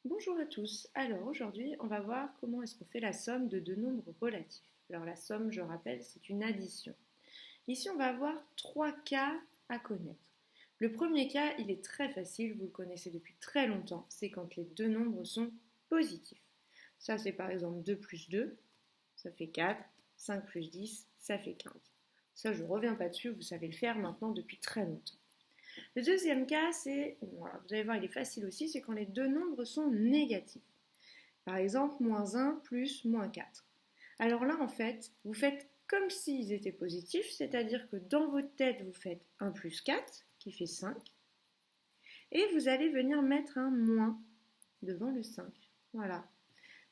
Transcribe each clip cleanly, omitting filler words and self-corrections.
Bonjour à tous. Alors aujourd'hui, on va voir comment est-ce qu'on fait la somme de deux nombres relatifs. Alors la somme, je rappelle, c'est une addition. Ici, on va avoir trois cas à connaître. Le premier cas, il est très facile, vous le connaissez depuis très longtemps, c'est quand les deux nombres sont positifs. Ça, c'est par exemple 2 plus 2, ça fait 4, 5 plus 10, ça fait 15. Ça, je ne reviens pas dessus, vous savez le faire maintenant depuis très longtemps. Le deuxième cas, c'est, voilà, vous allez voir, il est facile aussi, c'est quand les deux nombres sont négatifs. Par exemple, -1 plus -4. Alors là, en fait, vous faites comme s'ils étaient positifs, c'est-à-dire que dans votre tête, vous faites 1 plus 4, qui fait 5, et vous allez venir mettre un moins devant le 5. Voilà.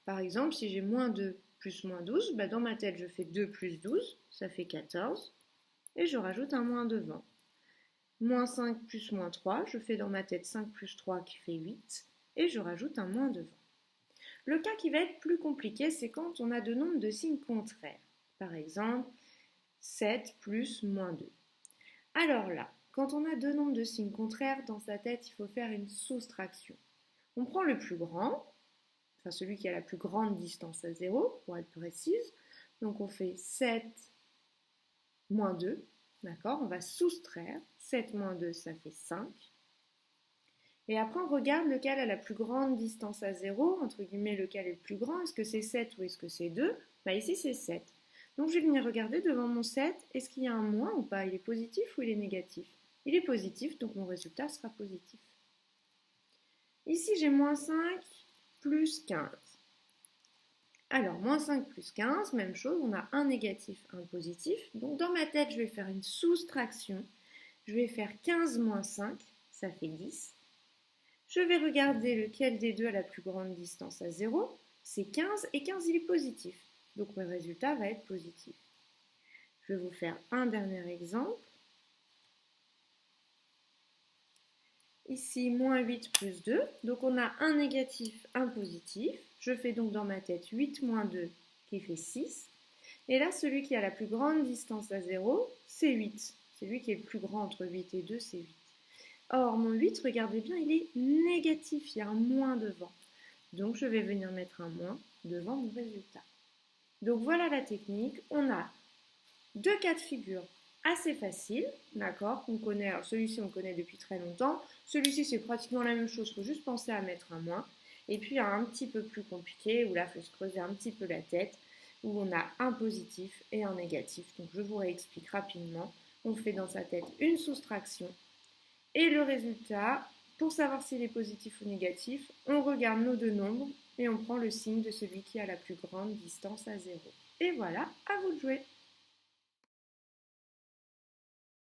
Par exemple, si j'ai -2 plus -12, dans ma tête, je fais 2 plus 12, ça fait 14, et je rajoute un moins devant. -5 plus -3, je fais dans ma tête 5 plus 3 qui fait 8, et je rajoute un moins devant. Le cas qui va être plus compliqué, c'est quand on a deux nombres de signes contraires. Par exemple, 7 plus -2. Alors là, quand on a deux nombres de signes contraires, dans sa tête, il faut faire une soustraction. On prend le plus grand, enfin celui qui a la plus grande distance à 0, pour être précise. Donc on fait 7 moins 2, d'accord? On va soustraire. 7 moins 2, ça fait 5. Et après, on regarde lequel a la plus grande distance à 0, entre guillemets, lequel est le plus grand. Est-ce que c'est 7 ou est-ce que c'est 2? Ici, c'est 7. Donc, je vais venir regarder devant mon 7, est-ce qu'il y a un moins ou pas? Il est positif ou il est négatif? Il est positif, donc mon résultat sera positif. Ici, j'ai -5 plus 15. Alors, -5 plus 15, même chose, on a un négatif, un positif. Donc, dans ma tête, je vais faire une soustraction. Je vais faire 15 moins 5, ça fait 10. Je vais regarder lequel des deux a la plus grande distance à 0. C'est 15 et 15 il est positif. Donc mon résultat va être positif. Je vais vous faire un dernier exemple. Ici, -8 plus 2. Donc on a un négatif, un positif. Je fais donc dans ma tête 8 moins 2 qui fait 6. Et là, celui qui a la plus grande distance à 0, c'est 8. C'est lui qui est le plus grand entre 8 et 2, c'est 8. Or, mon 8, regardez bien, il est négatif, il y a un moins devant. Donc, je vais venir mettre un moins devant mon résultat. Donc, voilà la technique. On a deux cas de figure assez faciles, d'accord? On connaît, alors celui-ci, on connaît depuis très longtemps. Celui-ci, c'est pratiquement la même chose, il faut juste penser à mettre un moins. Et puis, il y a un petit peu plus compliqué, où là, il faut se creuser un petit peu la tête, où on a un positif et un négatif. Donc, je vous réexplique rapidement. On fait dans sa tête une soustraction. Et le résultat, pour savoir s'il est positif ou négatif, on regarde nos deux nombres et on prend le signe de celui qui a la plus grande distance à 0. Et voilà, à vous de jouer.